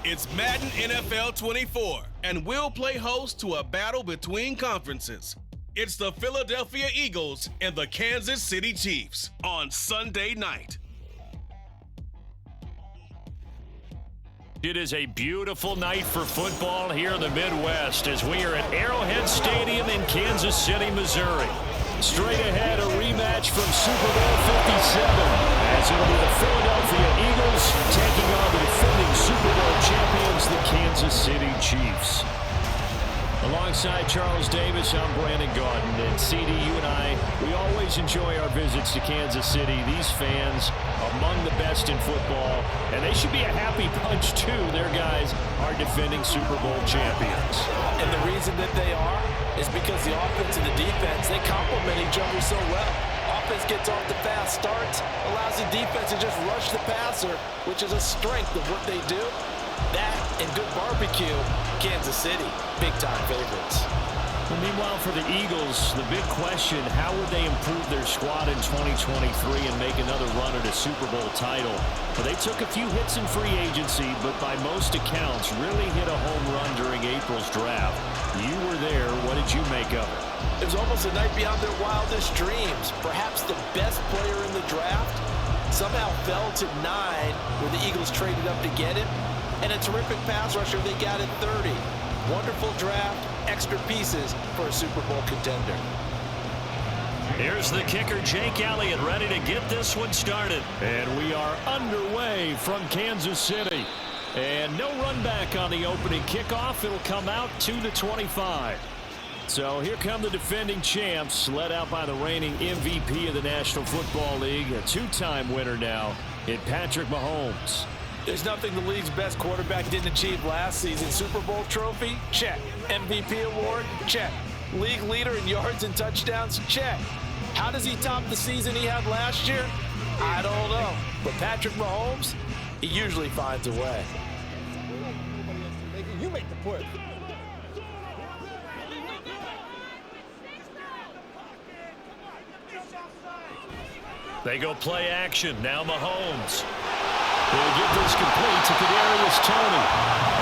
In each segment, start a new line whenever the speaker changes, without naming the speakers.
It's Madden NFL 24, and we'll play host to a battle between conferences. It's the Philadelphia Eagles and the Kansas City Chiefs on Sunday night.
It is a beautiful night for football here in the Midwest as we are at Arrowhead Stadium in Kansas City, Missouri. Straight ahead, a rematch from Super Bowl 57 as it'll be the Philadelphia Eagles taking on the defending Super Bowl champions, the Kansas City Chiefs. Alongside Charles Davis, I'm Brandon Gaudin. And CD, you and I, we always enjoy our visits to Kansas City. These fans, among the best in football, and they should be a happy bunch too. Their guys are defending Super Bowl champions.
And the reason that they are is because the offense and the defense, they complement each other so well. Offense gets off the fast starts, allows the defense to just rush the passer, which is a strength of what they do. That and good barbecue, Kansas City, big-time favorites.
Well, meanwhile, for the Eagles, the big question, how would they improve their squad in 2023 and make another run at a Super Bowl title? Well, they took a few hits in free agency, but by most accounts, really hit a home run during April's draft. You were there. What did you make of it?
It was almost a night beyond their wildest dreams. Perhaps the best player in the draft somehow fell to 9, where the Eagles traded up to get him. And a terrific pass rusher they got at 30. Wonderful draft, extra pieces for a Super Bowl contender.
Here's the kicker, Jake Elliott, ready to get this one started. And we are underway from Kansas City. And no run back on the opening kickoff. It'll come out 2-25. So here come the defending champs, led out by the reigning MVP of the National Football League, a two-time winner now in Patrick Mahomes.
There's nothing the league's best quarterback didn't achieve last season. Super Bowl trophy? Check. MVP award? Check. League leader in yards and touchdowns? Check. How does he top the season he had last year? I don't know. But Patrick Mahomes, he usually finds a way.
You make the push.
They go play action. Now Mahomes. They'll get this complete to Kadarius Toney.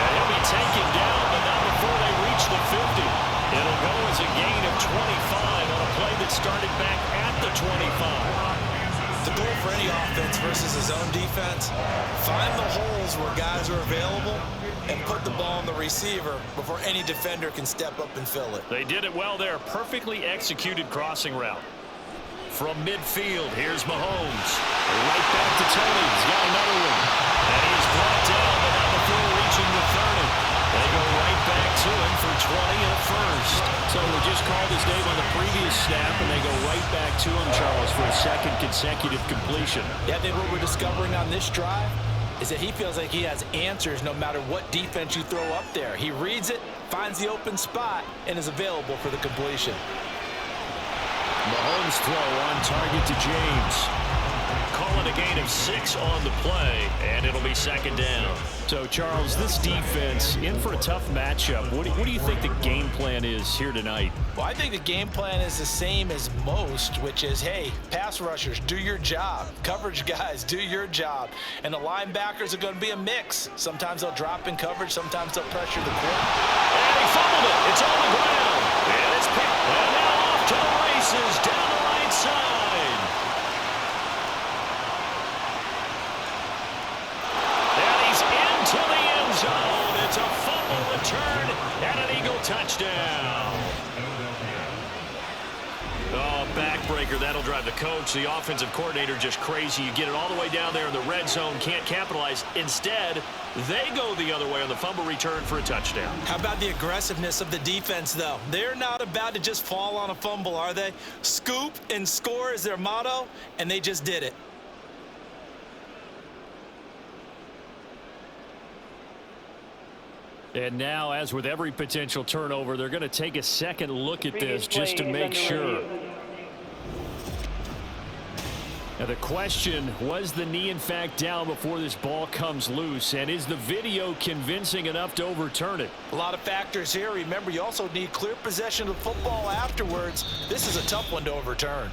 And he'll be taken down, but not before they reach the 50. It'll go as a gain of 25 on a play that started back at the 25.
The goal for any offense versus his own defense, find the holes where guys are available and put the ball on the receiver before any defender can step up and fill it.
They did it well there. Perfectly executed crossing route. From midfield, here's Mahomes. Right back to Toney. He's got another one. And he's brought down, but not before reaching the 30. They go right back to him for 20 and a first. So we just called his name on the previous snap, and they go right back to him, Charles, for a second consecutive completion.
Yeah, I think what we're discovering on this drive is that he feels like he has answers no matter what defense you throw up there. He reads it, finds the open spot, and is available for the completion.
Mahomes' throw on target to James. Calling a gain of 6 on the play, and it'll be second down. So, Charles, this defense in for a tough matchup. What do you think the game plan is here tonight?
Well, I think the game plan is the same as most, which is, hey, pass rushers, do your job. Coverage guys, do your job. And the linebackers are going to be a mix. Sometimes they'll drop in coverage. Sometimes they'll pressure the quarterback.
And he fumbled it. It's on the ground. And it's picked. And now off to the races down the right side. And he's into the end zone. It's a fumble return and an Eagle touchdown. Oh, backbreaker. That'll drive the coach, the offensive coordinator, just crazy. You get it all the way down there in the red zone, can't capitalize. Instead, they go the other way on the fumble return for a touchdown.
How about the aggressiveness of the defense, though? They're not about to just fall on a fumble, are they? Scoop and score is their motto, and they just did it.
And now, as with every potential turnover, they're going to take a second look at this just to make sure. Now the question, was the knee in fact down before this ball comes loose? And is the video convincing enough to overturn it?
A lot of factors here. Remember, you also need clear possession of football afterwards. This is a tough one to overturn.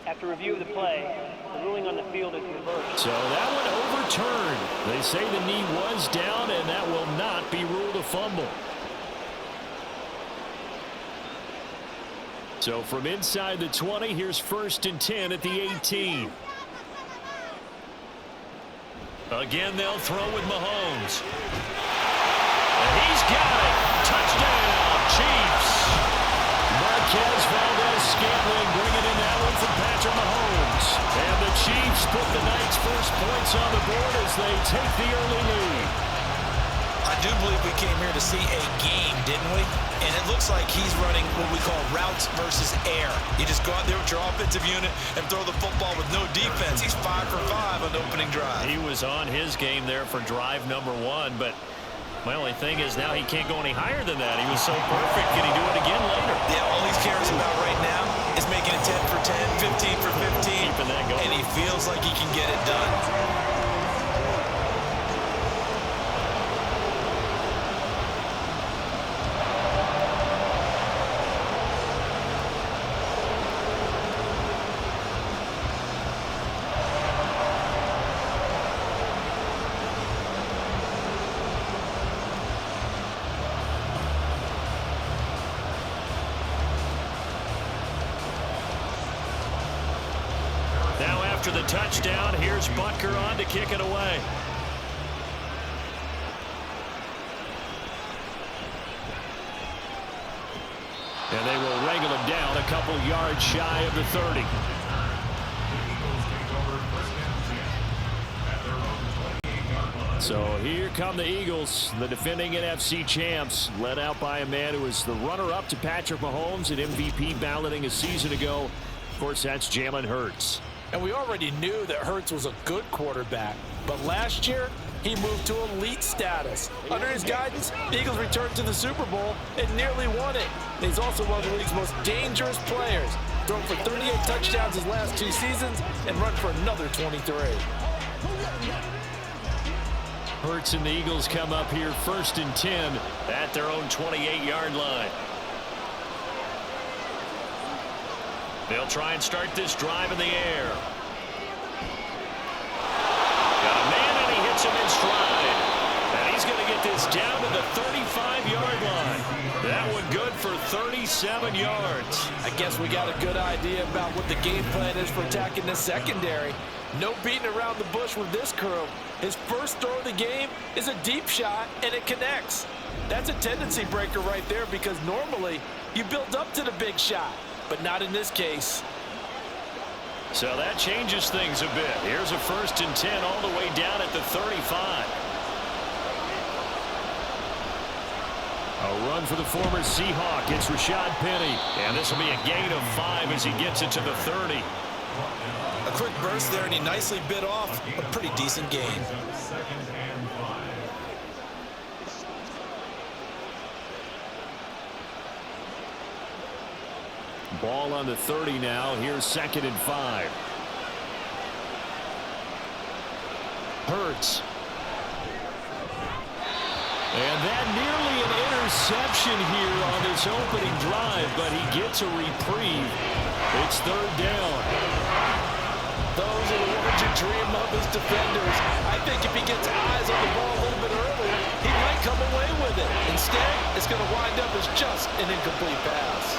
After review of the play, the
ruling on the field is reversed.
So that one overturned. They say the knee was down, and that will not be ruled a fumble. So from inside the 20, here's 1st and 10 at the 18. Again, they'll throw with Mahomes. And he's got it. Touchdown, Chiefs. Marquez Valdez-Scantling bringing in that one from Patrick Mahomes. And the Chiefs put the night's first points on the board as they take the early lead.
I do believe we came here to see a game, didn't we? And it looks like he's running what we call routes versus air. You just go out there with your offensive unit and throw the football with no defense. He's 5 for 5 on the opening drive.
He was on his game there for drive number 1, but my only thing is now he can't go any higher than that. He was so perfect. Can he do it again later?
Yeah, all he cares about right now is making it 10 for 10, 15 for 15.
Keeping that going.
And he feels like he can get it done.
After the touchdown, here's Butker on to kick it away. And they will wrangle him down a couple yards shy of the 30. So here come the Eagles, the defending NFC champs, led out by a man who was the runner-up to Patrick Mahomes at MVP balloting a season ago. Of course, that's Jalen Hurts.
And we already knew that Hurts was a good quarterback. But last year, he moved to elite status. Under his guidance, the Eagles returned to the Super Bowl and nearly won it. And he's also one of the league's most dangerous players. Thrown for 38 touchdowns his last 2 seasons and run for another 23.
Hurts and the Eagles come up here 1st and 10 at their own 28-yard line. They'll try and start this drive in the air. Got a man, and he hits him in stride. And he's going to get this down to the 35-yard line. That one good for 37 yards.
I guess we got a good idea about what the game plan is for attacking this secondary. No beating around the bush with this crew. His first throw of the game is a deep shot, and it connects. That's a tendency breaker right there because normally you build up to the big shot. But not in this case.
So that changes things a bit. Here's a 1st and 10 all the way down at the 35. A run for the former Seahawk. It's Rashad Penny. And this will be a gain of 5 as he gets it to the 30.
A quick burst there, and he nicely bit off a pretty decent gain.
Ball on the 30 now. Here's 2nd and 5. Hurts. And that nearly an interception here on this opening drive, but he gets a reprieve. It's 3rd down.
Those are the words you dream of as defenders. I think if he gets eyes on the ball a little bit earlier, he might come away with it. Instead, it's going to wind up as just an incomplete pass.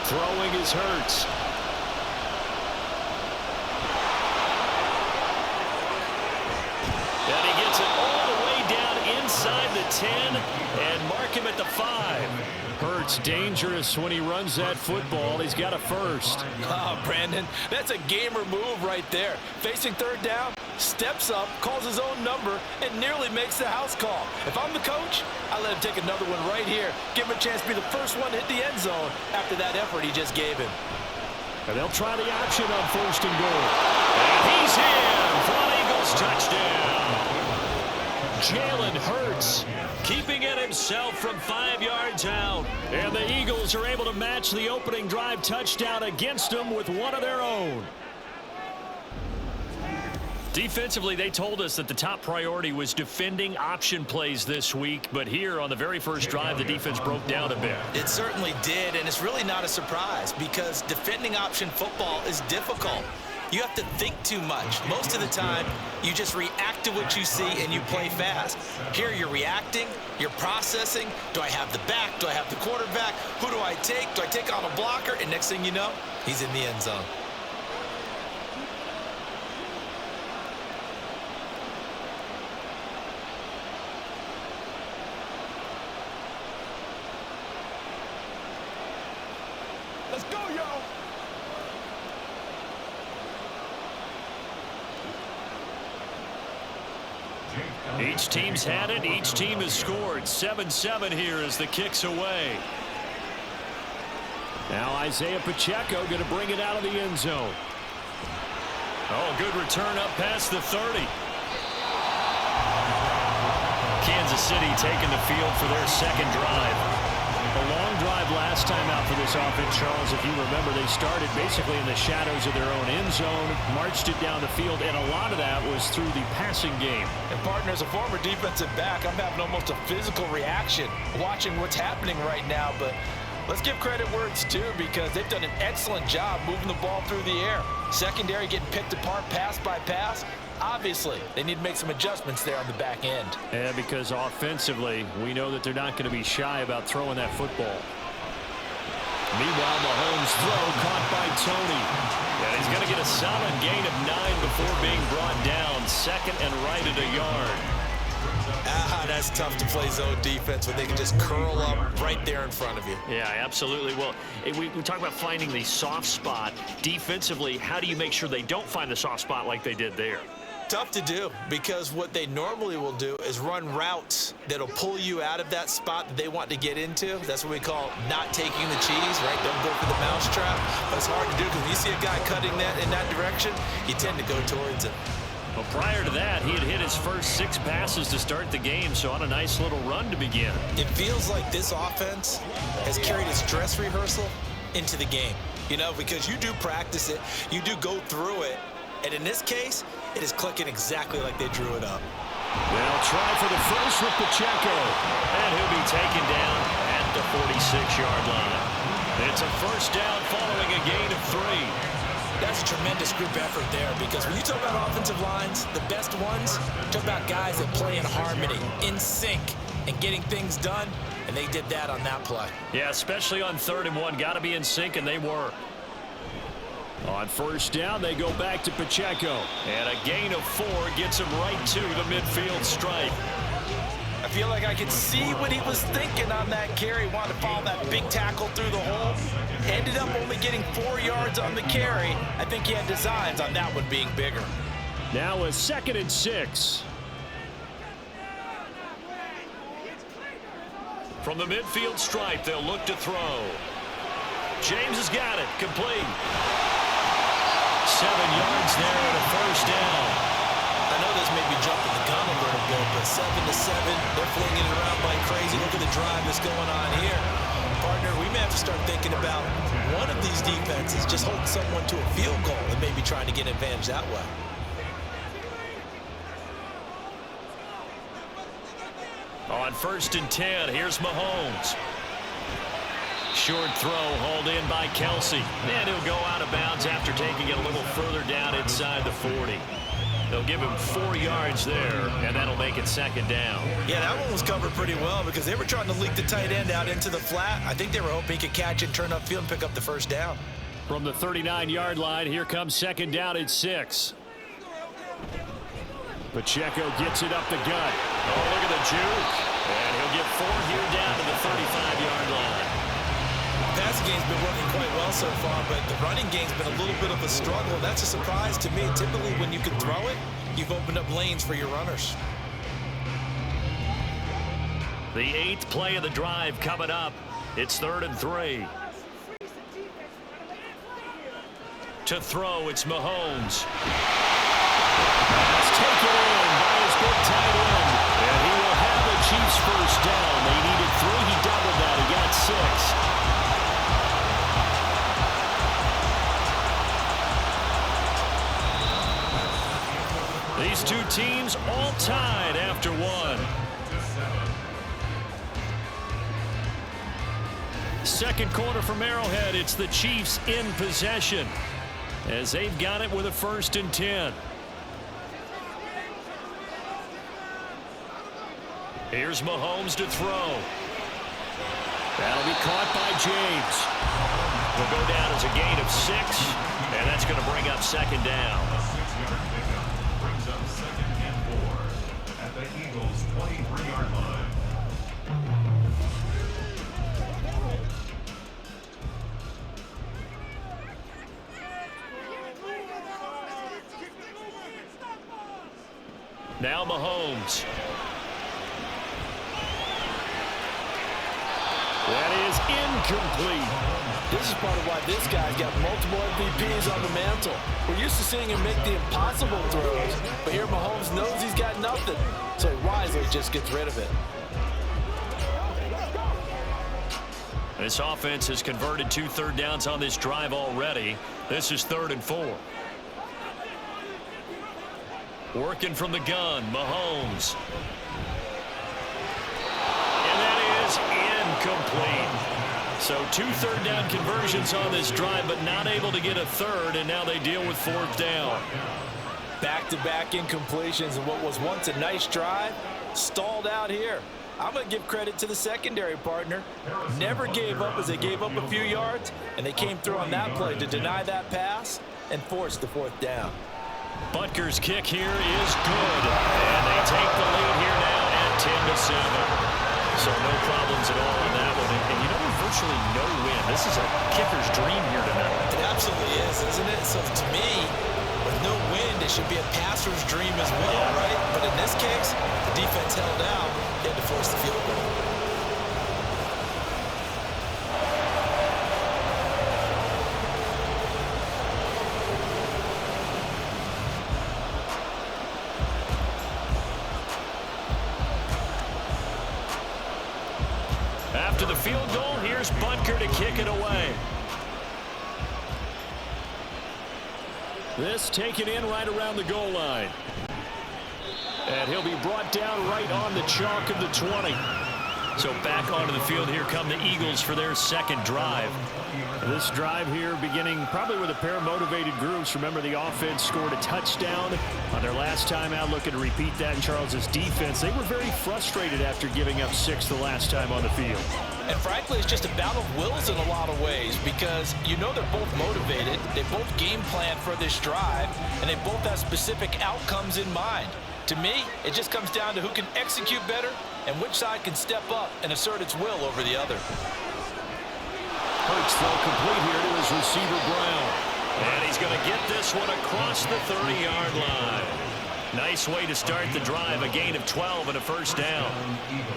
Throwing is Hurts. And he gets it all the way down inside the 10 and mark him at the 5. Hurts dangerous when he runs that football. He's got a first.
Oh, Brandon, that's a gamer move right there. Facing 3rd down, steps up, calls his own number, and nearly makes the house call. If I'm the coach, I let him take another one right here. Give him a chance to be the first one to hit the end zone after that effort he just gave him.
And they'll try the option on 1st and goal. And he's in for an Eagles touchdown. Jalen Hurts keeping it himself from 5 yards out. And the Eagles are able to match the opening drive touchdown against them with one of their own. Defensively, they told us that the top priority was defending option plays this week, but here on the very first drive, the defense broke down a bit.
It certainly did, and it's really not a surprise because defending option football is difficult. You have to think too much. Most of the time, you just react to what you see and you play fast. Here you're reacting, you're processing. Do I have the back? Do I have the quarterback? Who do I take? Do I take on a blocker? And next thing you know, he's in the end zone.
Let's go, y'all.
Each team's had it. Each team has scored. 7-7 here as the kick's away. Now Isaiah Pacheco going to bring it out of the end zone. Oh, good return up past the 30. Kansas City taking the field for their second drive. A long drive last time out for this offense, Charles. If you remember, they started basically in the shadows of their own end zone, marched it down the field, and a lot of that was through the passing game.
And partner, as a former defensive back, I'm having almost a physical reaction watching what's happening right now. But let's give credit where it's due because they've done an excellent job moving the ball through the air. Secondary getting picked apart pass by pass. Obviously, they need to make some adjustments there on the back end.
Yeah, because offensively, we know that they're not going to be shy about throwing that football. Meanwhile, Mahomes' throw caught by Tony. And he's going to get a solid gain of 9 before being brought down. Second and right at a yard.
That's tough to play zone defense when they can just curl up right there in front of you.
Yeah, absolutely. Well, we talk about finding the soft spot. Defensively, how do you make sure they don't find the soft spot like they did there?
Tough to do because what they normally will do is run routes that'll pull you out of that spot that they want to get into. That's what we call not taking the cheese, right? Don't go for the mousetrap. But it's hard to do because when you see a guy cutting that in that direction, you tend to go towards it.
Well, prior to that, he had hit his first 6 passes to start the game, so on a nice little run to begin.
It feels like this offense has carried its dress rehearsal into the game, you know, because you do practice it, you do go through it, and in this case, it is clicking exactly like they drew it up.
They'll try for the first with Pacheco, and he'll be taken down at the 46-yard line. It's a first down following a gain of 3.
That's a tremendous group effort there because when you talk about offensive lines, the best ones, talk about guys that play in harmony, in sync, and getting things done, and they did that on that play.
Yeah, especially on 3rd and 1. Got to be in sync, and they were. On first down, they go back to Pacheco. And a gain of 4 gets him right to the midfield stripe.
I feel like I could see what he was thinking on that carry. Wanted to follow that big tackle through the hole. Ended up only getting 4 yards on the carry. I think he had designs on that one being bigger.
Now a 2nd and 6. From the midfield stripe, they'll look to throw. James has got it. Complete. 7 yards there and a first down.
I know this may be jumping the gun a little bit, but 7-7, they're flinging it around like crazy. Look at the drive that's going on here. Partner, we may have to start thinking about one of these defenses just holding someone to a field goal and maybe trying to get an advantage that way.
On 1st and 10, here's Mahomes. Short throw hauled in by Kelsey. And he'll go out of bounds after taking it a little further down inside the 40. They'll give him 4 yards there, and that'll make it 2nd down.
Yeah, that one was covered pretty well because they were trying to leak the tight end out into the flat. I think they were hoping he could catch it, turn upfield, and pick up the first down.
From the 39-yard line, here comes 2nd down at 6. Pacheco gets it up the gut. Oh, look at the juke. And he'll get 4 here down to the 35-yard line.
The passing game's been working quite well so far, but the running game's been a little bit of a struggle. That's a surprise to me. Typically, when you can throw it, you've opened up lanes for your runners.
The 8th play of the drive coming up. It's 3rd and 3. To throw, it's Mahomes. That's taken in by his big tight end. And he will have the Chiefs first down. They needed 3. He doubled that. He got 6. These two teams all tied after one. Second quarter from Arrowhead. It's the Chiefs in possession as they've got it with a 1st and 10. Here's Mahomes to throw. That'll be caught by James. Will go down as a gain of 6, and that's going to bring up 2nd down.
Brings up 2nd and 4 at the Eagles' 23-yard line.
Now Mahomes. That is incomplete.
This is part of why this guy's got multiple MVPs on the mantle. We're used to seeing him make the impossible throws, but here Mahomes knows he's got nothing, so he wisely just gets rid of it.
This offense has converted 2 third downs on this drive already. This is 3rd and 4. Working from the gun, Mahomes. And that is incomplete. So 2 third down conversions on this drive, but not able to get a 3rd, and now they deal with 4th down.
Back-to-back incompletions, and what was once a nice drive stalled out here. I'm going to give credit to the secondary partner. Never gave up as they gave up a few yards, and they came through on that play to deny that pass and force the 4th down.
Butker's kick here is good, and they take the lead here now at 10-7. So no problems at all on that one. And you know, there's virtually no win. This is a kicker's dream here tonight.
It absolutely is, isn't it? So to me, with no win, it should be a passer's dream as well, right? But in this case, the defense held out. They had to force the field goal.
After the field goal, here's Butker to kick it away. This taken in right around the goal line. And he'll be brought down right on the chalk of the 20. So back onto the field, here come the Eagles for their 2nd drive. This drive here beginning probably with a pair of motivated groups. Remember, the offense scored a touchdown on their last time out, looking to repeat that in Charles's defense. They were very frustrated after giving up 6 the last time on the field.
And frankly, it's just a battle of wills in a lot of ways because you know they're both motivated, they both game plan for this drive, and they both have specific outcomes in mind. To me, it just comes down to who can execute better and which side can step up and assert its will over the other.
Hurts throw complete here to his receiver, Brown. And he's going to get this one across the 30-yard line. Nice way to start the drive, a gain of 12 and a 1st down.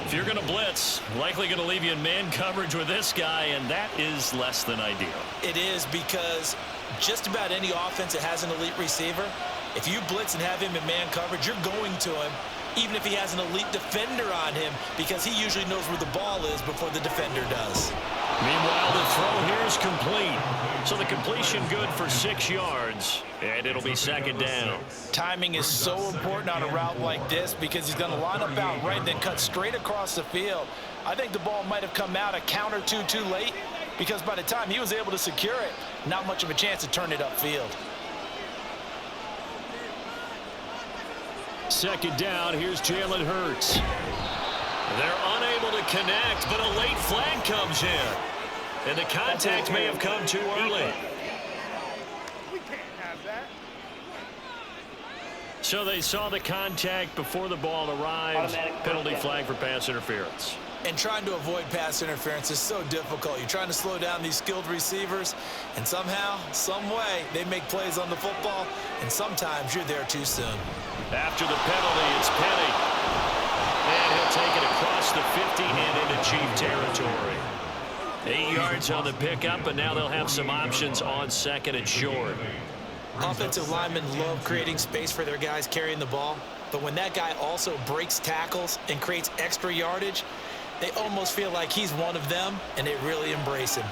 If you're going to blitz, likely going to leave you in man coverage with this guy, and that is less than ideal.
It is because just about any offense that has an elite receiver, if you blitz and have him in man coverage, you're going to him, even if he has an elite defender on him, because he usually knows where the ball is before the defender does.
Meanwhile, the throw here is complete. So the completion good for 6 yards, and it'll be 2nd down.
Timing is so important on a route like this because he's going to line up out right and then cut straight across the field. I think the ball might have come out a count or two too late because by the time he was able to secure it, not much of a chance to turn it upfield.
2nd down, here's Jalen Hurts. They're unable to connect, but a late flag comes in. And the contact may have come too early.
We can't have that.
So they saw the contact before the ball arrived. Penalty flag for pass interference.
And trying to avoid pass interference is so difficult. You're trying to slow down these skilled receivers, and somehow, some way, they make plays on the football, and sometimes you're there too soon.
After the penalty, it's Penny. And he'll take it across the 50 and into Chief territory. 8 yards on the pickup, and now they'll have some options on 2nd and short.
Offensive linemen love creating space for their guys carrying the ball, but when that guy also breaks tackles and creates extra yardage, they almost feel like he's one of them, and they really embrace him.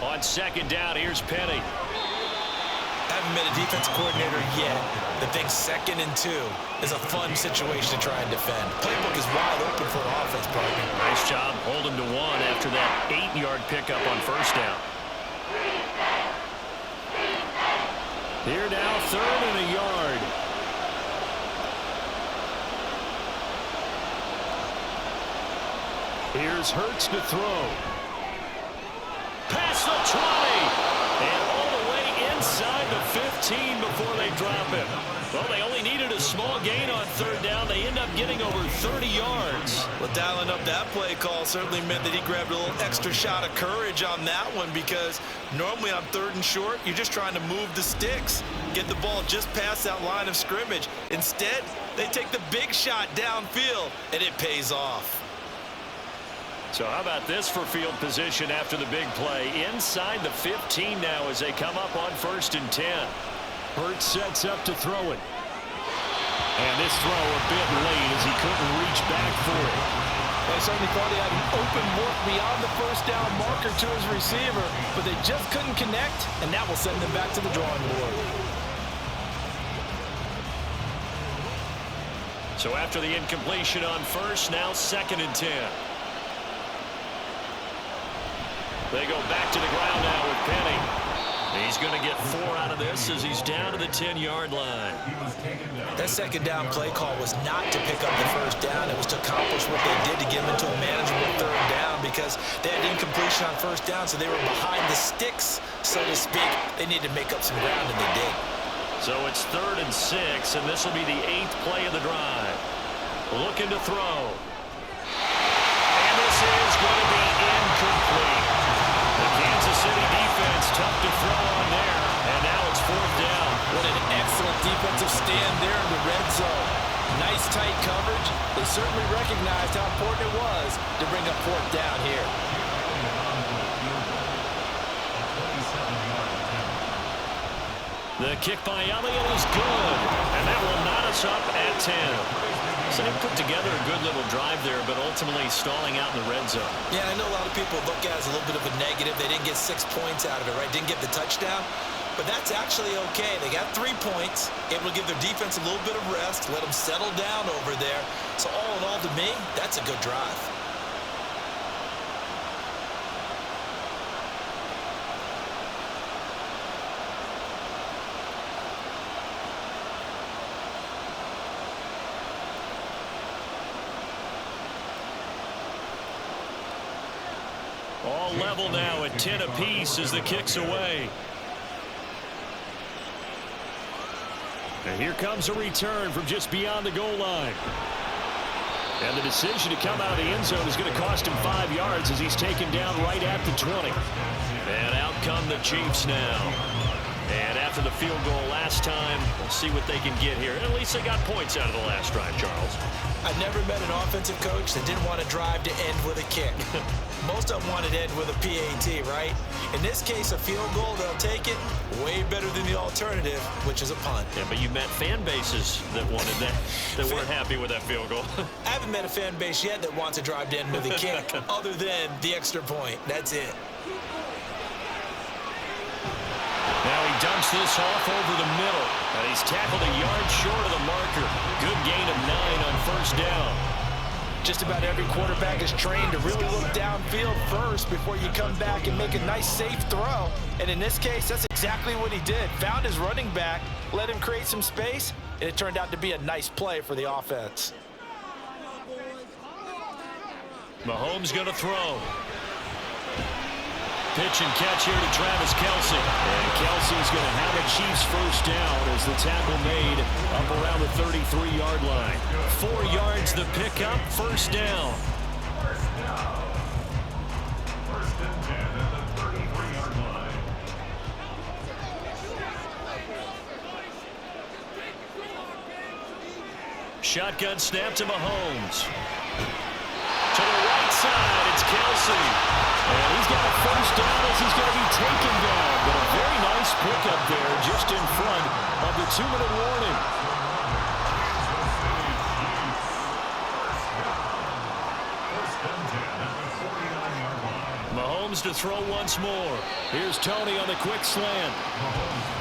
On 2nd down, here's Penny.
haven't been a defensive coordinator yet that thinks 2nd and 2 is a fun situation to try and defend. Playbook is wide open for an offense, partner.
Nice job holding to 1 after that 8-yard pickup on first down. Here now, 3rd and a yard. Here's Hurts to throw. Past the 20. And all the way inside the 15 before they drop it. Well, they only needed a small gain on 3rd down. They end up getting over 30 yards.
Well, dialing up that play call certainly meant that he grabbed a little extra shot of courage on that one, because normally on 3rd and short, you're just trying to move the sticks, get the ball just past that line of scrimmage. Instead, they take the big shot downfield, and it pays off.
So how about this for field position after the big play? Inside the 15 now as they come up on 1st and 10. Hurts sets up to throw it. And this throw a bit late as he couldn't reach back for it.
They certainly thought he had an open look beyond the 1st down marker to his receiver, but they just couldn't connect, and that will send them back to the drawing board.
So after the incompletion on 1st, now 2nd and 10. They go back to the ground now with Penny. He's going to get 4 out of this as he's down to the 10-yard line.
That 2nd down play call was not to pick up the 1st down. It was to accomplish what they did to get them into a manageable 3rd down, because they had incompletion on 1st down, so they were behind the sticks, so to speak. They needed to make up some ground, and they did.
So it's 3rd and 6, and this will be the 8th play of the drive. Looking to throw. And this is going to be incomplete. The Kansas City defense tough to throw on there, and now it's 4th down.
What an excellent defensive stand there in the red zone. Nice tight coverage. They certainly recognized how important it was to bring up 4th down here.
The kick by Elliott is good, and that will knot us up at 10. So they put together a good little drive there, but ultimately stalling out in the red zone.
Yeah, I know a lot of people look at it as a little bit of a negative. They didn't get 6 points out of it, right? Didn't get the touchdown. But that's actually okay. They got 3 points, able to give their defense a little bit of rest, let them settle down over there. So all in all, to me, that's a good drive.
All level now at 10 apiece as the kick's away. And here comes a return from just beyond the goal line. And the decision to come out of the end zone is going to cost him 5 yards as he's taken down right at the 20. And out come the Chiefs now. And after the field goal last time, we'll see what they can get here. At least they got points out of the last drive, Charles.
I've never met an offensive coach that didn't want to drive to end with a kick. Most of them wanted to end with a PAT, right? In this case, a field goal, they'll take it. Way better than the alternative, which is a punt.
Yeah, but you met fan bases that wanted that, that weren't happy with that field goal.
I haven't met a fan base yet that wants to drive to end with a kick other than the extra point. That's it.
Now he dumps this off over the middle. And he's tackled a yard short of the marker. Good gain of 9 on first down.
Just about every quarterback is trained to really look downfield first before you come back and make a nice, safe throw. And in this case, that's exactly what he did. Found his running back, let him create some space, and it turned out to be a nice play for the offense.
Mahomes going to throw. Pitch and catch here to Travis Kelce. And Kelce's going to have a Chiefs first down as the tackle made up around the 33-yard line. 4 yards the pickup, first down.
First down. First and 10 at the 33-yard line.
Shotgun snap to Mahomes. To the right side, it's Kelce. And he's got a first down as he's going to be taken down. But a very nice pickup there just in front of the 2-minute warning. Mahomes Mahomes to throw once more. Here's Tony on the quick slant.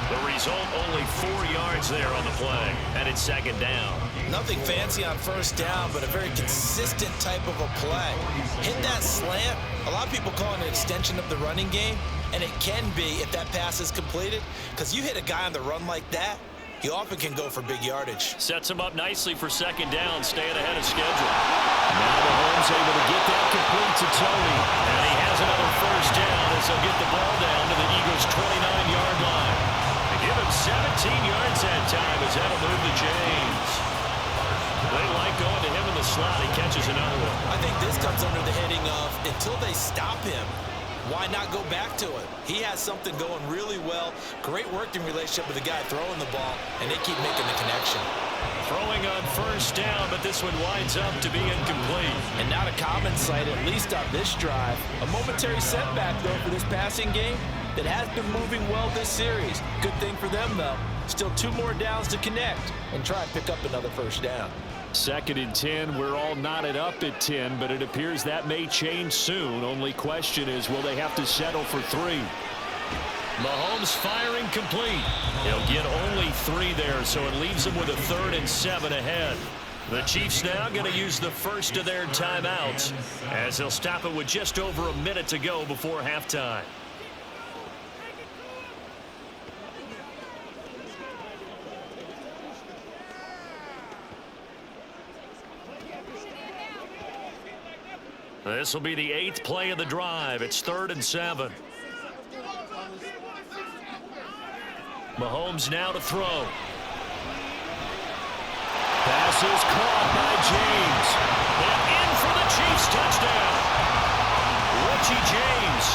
The result, only 4 yards there on the play, and it's second down.
Nothing fancy on first down, but a very consistent type of a play. Hit that slant. A lot of people call it an extension of the running game, and it can be if that pass is completed, because you hit a guy on the run like that, you often can go for big yardage.
Sets him up nicely for second down, staying ahead of schedule. Now Mahomes able to get that complete to Tony, and he has another first down as he'll get the ball down to the Eagles' 29-yard line. They give him 17 yards that time as that'll move the chains. They like going to him in the slot. He catches another one.
I think this comes under the heading of until they stop him, why not go back to it? He has something going really well. Great working relationship with the guy throwing the ball, and they keep making the connection.
Throwing on first down, but this one winds up to be incomplete.
And not a common sight, at least on this drive. A momentary setback, though, for this passing game that has been moving well this series. Good thing for them, though. Still 2 more downs to connect and try and pick up another first down.
2nd and 10. We're all knotted up at 10, but it appears that may change soon. Only question is, will they have to settle for 3? Mahomes firing complete. He'll get only 3 there, so it leaves him with a 3rd and 7 ahead. The Chiefs now going to use the first of their timeouts as they'll stop it with just over a minute to go before halftime. This will be the 8th play of the drive. It's 3rd and 7. Mahomes now to throw. Pass is caught by James. And in for the Chiefs touchdown. Richie James,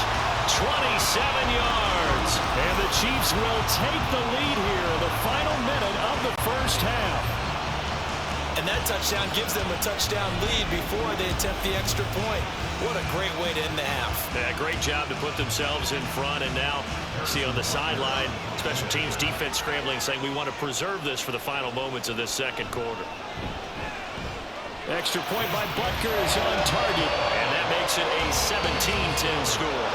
27 yards. And the Chiefs will take the lead here in the final minute of the first half.
And that touchdown gives them a touchdown lead before they attempt the extra point. What a great way to end the half.
Yeah, great job to put themselves in front. And now, see on the sideline, special teams defense scrambling, saying we want to preserve this for the final moments of this second quarter. Extra point by Butker is on target. And that makes it a 17-10 score.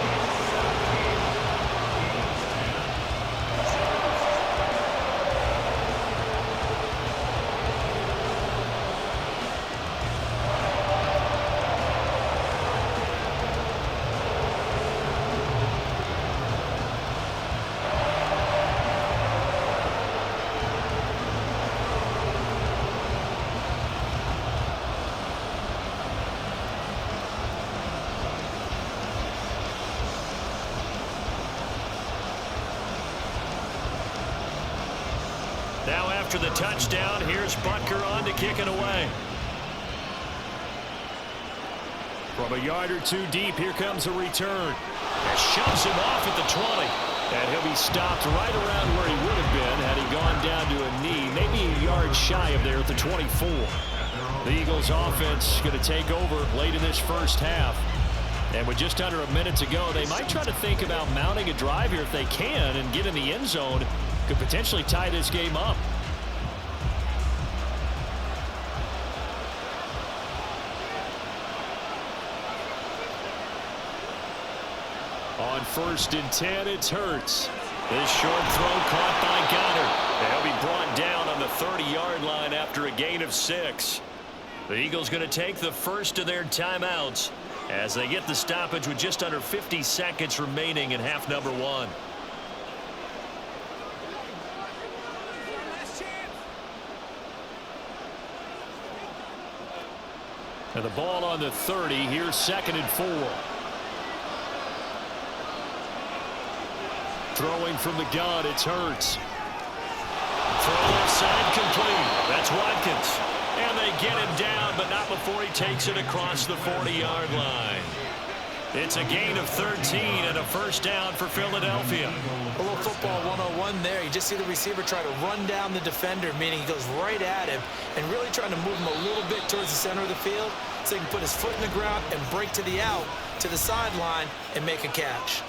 Now after the touchdown, here's Butker on to kick it away. From a yard or 2 deep, here comes a return. And shoves him off at the 20. And he'll be stopped right around where he would have been had he gone down to a knee, maybe a yard shy of there at the 24. The Eagles offense going to take over late in this first half. And with just under a minute to go, they might try to think about mounting a drive here if they can and get in the end zone. Could potentially tie this game up. On 1st and 10, it's Hurts. This short throw caught by Goddard. They'll be brought down on the 30-yard line after a gain of 6. The Eagles going to take the first of their timeouts as they get the stoppage with just under 50 seconds remaining in half number 1. And the ball on the 30. Here's 2nd and 4. Throwing from the gun, it's Hurts. Throw inside complete. That's Watkins. And they get him down, but not before he takes it across the 40-yard line. It's a gain of 13 and a first down for Philadelphia.
A little football 101 there. You just see the receiver try to run down the defender, meaning he goes right at him and really trying to move him a little bit towards the center of the field so he can put his foot in the ground and break to the out, to the sideline, and make a catch.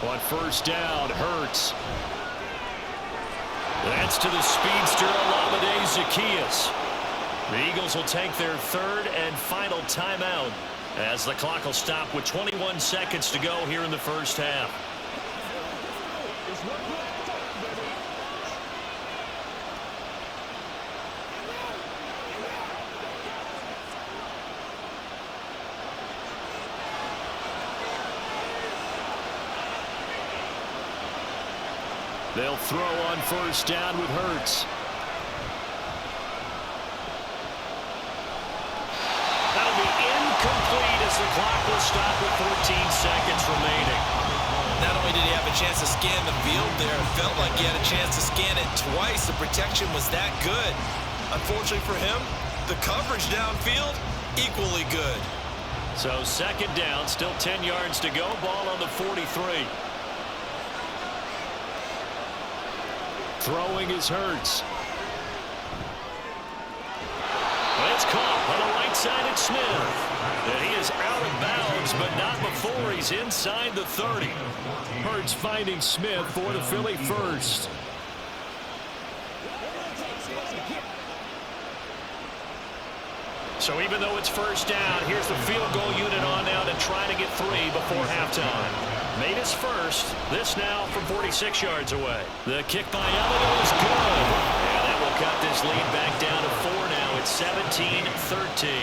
On first down, Hurts. That's to the speedster, Olamide Zaccheaus. The Eagles will take their third and final timeout as the clock will stop with 21 seconds to go here in the first half. They'll throw on first down with Hurts. That'll be incomplete as the clock will stop with 14 seconds remaining.
Not only did he have a chance to scan the field there, it felt like he had a chance to scan it twice. The protection was that good. Unfortunately for him, the coverage downfield, equally good.
So second down, still 10 yards to go. Ball on the 43. Throwing is Hurts. It's caught on the right side at Smith. And he is out of bounds, but not before he's inside the 30. Hurts finding Smith for the Philly first. So even though it's first down, here's the field goal unit on now to try to get 3 before halftime. Made his first. This now from 46 yards away. The kick by Elliott is good. And that will cut this lead back down to 4 now. It's 17-13.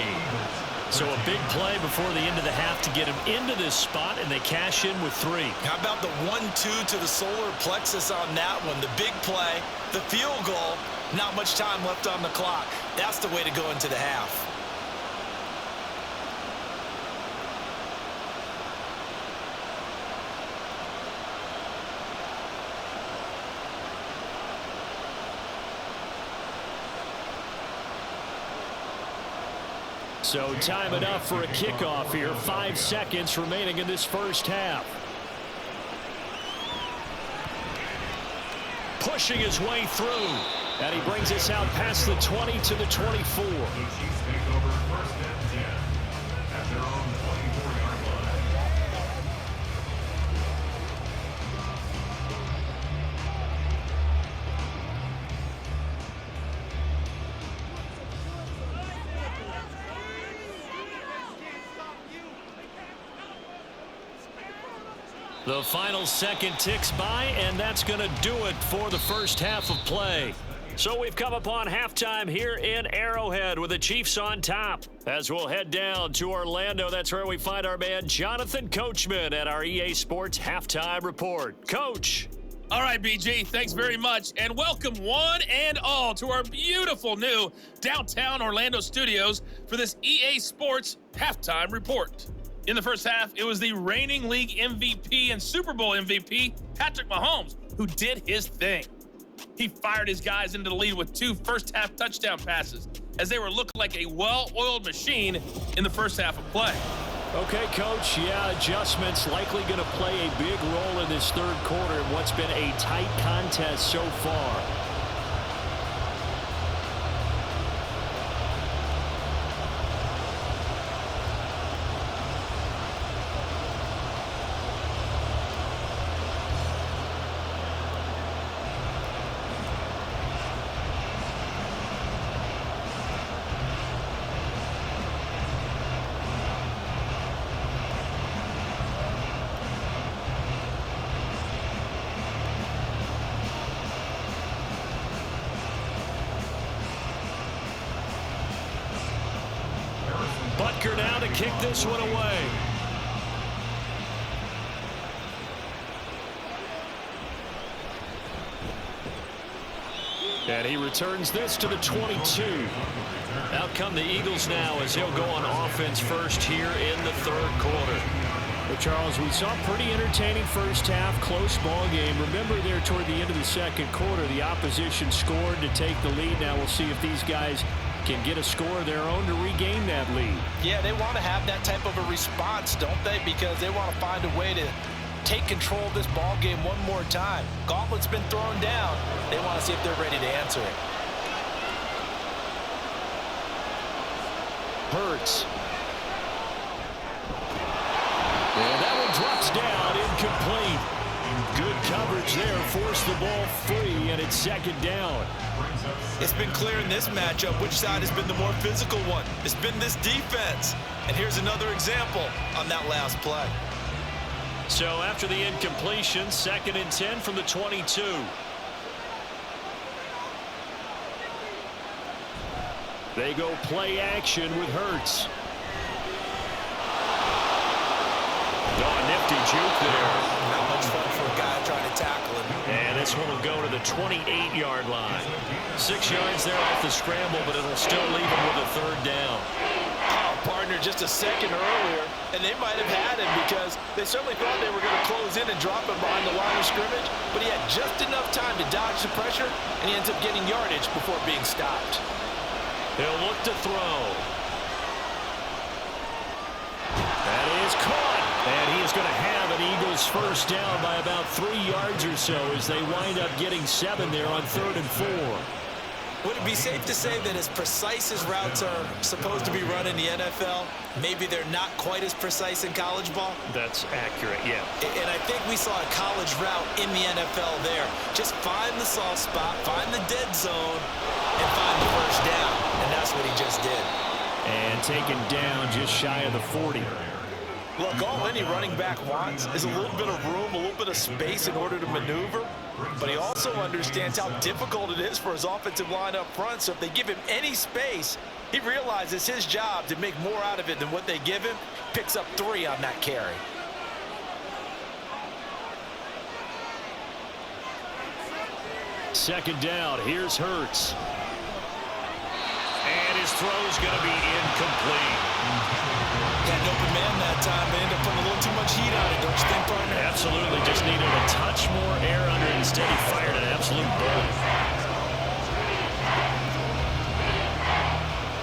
So a big play before the end of the half to get him into this spot, and they cash in with 3.
How about the 1-2 to the solar plexus on that one? The big play, the field goal, not much time left on the clock. That's the way to go into the half.
So time enough for a kickoff here. 5 seconds remaining in this first half. Pushing his way through. And he brings us out past the 20 to the 24.
The Chiefs take over first and 10 at their own 24-yard line.
The final second ticks by, and that's going to do it for the first half of play. So we've come upon halftime here in Arrowhead with the Chiefs on top. As we'll head down to Orlando, that's where we find our man Jonathan Coachman at our EA Sports Halftime Report. Coach.
All right, BG, thanks very much, and welcome one and all to our beautiful new downtown Orlando studios for this EA Sports Halftime Report. In the first half, it was the reigning league MVP and Super Bowl MVP, Patrick Mahomes, who did his thing. He fired his guys into the lead with 2 first-half touchdown passes as they were looking like a well-oiled machine in the first half of play.
Okay, Coach, yeah, adjustments likely going to play a big role in this third quarter in what's been a tight contest so far. Butker now to kick this one away. And he returns this to the 22. Out come the Eagles now as he'll go on offense first here in the third quarter. Well, Charles, we saw a pretty entertaining first half, close ball game. Remember there toward the end of the second quarter, the opposition scored to take the lead. Now we'll see if these guys can get a score of their own to regain that lead.
Yeah, they want to have that type of a response, don't they? Because they want to find a way to take control of this ball game one more time. Gauntlet's been thrown down. They want to see if they're ready to answer it.
Hurts. And that one drops down, incomplete. Good coverage there. Forced the ball free, and it's second down.
It's been clear in this matchup which side has been the more physical one. It's been this defense. And here's another example on that last play.
So after the incompletion, 2nd and 10 from the 22. They go play action with Hurts. Oh, nifty juke there.
Not much fun for a guy trying to tackle him.
And this one will go to the 28-yard line. 6 yards there off the scramble, but it'll still leave him with a 3rd down.
Oh, partner, just a second earlier, and they might have had him because they certainly thought they were going to close in and drop him behind the line of scrimmage, but he had just enough time to dodge the pressure, and he ends up getting yardage before being stopped.
He'll look to throw. That is caught. And he is going to have an Eagles first down by about 3 yards or so as they wind up getting 7 there on 3rd and 4.
Would it be safe to say that as precise as routes are supposed to be run in the NFL, maybe they're not quite as precise in college ball?
That's accurate, yeah.
And I think we saw a college route in the NFL there. Just find the soft spot, find the dead zone, and find the first down. And that's what he just did.
And taken down just shy of the 40.
Look, all any running back wants is a little bit of room, a little bit of space in order to maneuver. But he also understands how difficult it is for his offensive line up front. So if they give him any space, he realizes his job to make more out of it than what they give him. Picks up 3 on that carry.
Second down. Here's Hurts. And his throw's going to be incomplete.
Got an open man that time. They end up putting a little too much heat on it, don't you think, partner?
Absolutely. Just needed a touch more air under it. Instead, he fired an absolute bullet.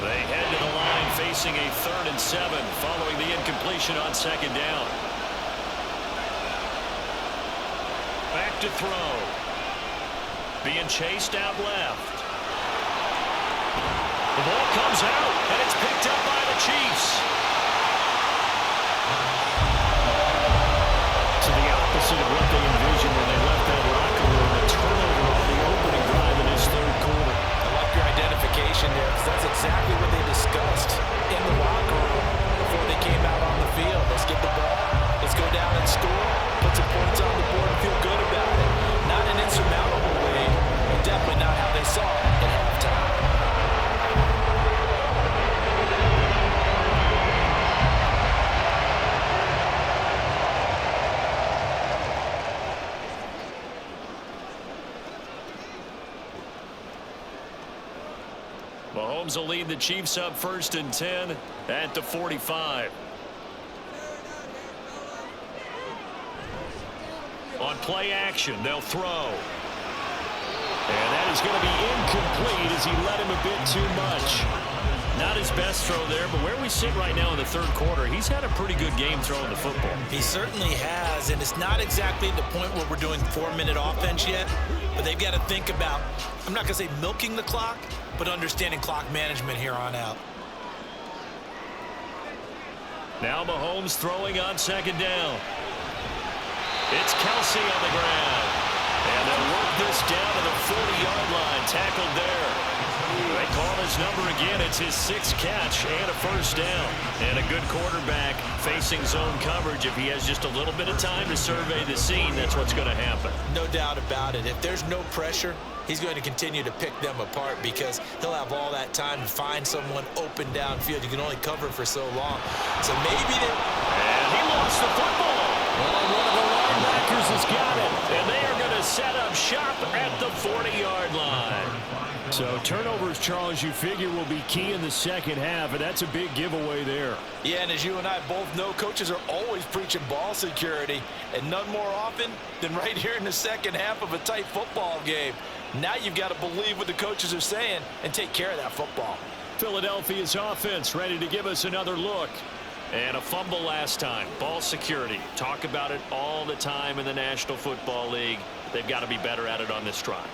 They head to the line facing a 3rd and 7 following the incompletion on 2nd down. Back to throw. Being chased out left. The ball comes out, and it's picked up by the Chiefs. To the opposite of what they envisioned when they left that locker room. A turnover on the opening drive in his 3rd quarter.
I like your identification there, because that's exactly what they discussed in the locker room before they came out on the field. Let's get the ball. Let's go down and score. Put some points on the board and feel good about it. Not an insurmountable lead, and definitely not how they saw it at halftime.
Mahomes will lead the Chiefs up 1st and 10 at the 45. On play action, they'll throw. And that is going to be incomplete as he let him a bit too much. Not his best throw there, but where we sit right now in the 3rd quarter, he's had a pretty good game throwing the football.
He certainly has, and it's not exactly the point where we're doing 4-minute offense yet, but they've got to think about, I'm not going to say milking the clock, but understanding clock management here on out.
Now Mahomes throwing on 2nd down. It's Kelsey on the ground. And they'll work this down to the 40-yard line. Tackled there. They call his number again. It's his 6th catch and a first down. And a good quarterback facing zone coverage. If he has just a little bit of time to survey the scene, that's what's going to happen.
No doubt about it. If there's no pressure, he's going to continue to pick them apart because he'll have all that time to find someone open downfield. You can only cover for so long. So maybe they...
And he lost the football. Well, one of the linebackers has got it. And they are going to set up shop at the 40-yard line. So turnovers, Charles, you figure will be key in the 2nd half, and that's a big giveaway there.
Yeah, and as you and I both know, coaches are always preaching ball security, and none more often than right here in the 2nd half of a tight football game. Now you've got to believe what the coaches are saying and take care of that football.
Philadelphia's offense ready to give us another look. And a fumble last time. Ball security. Talk about it all the time in the National Football League. They've got to be better at it on this drive.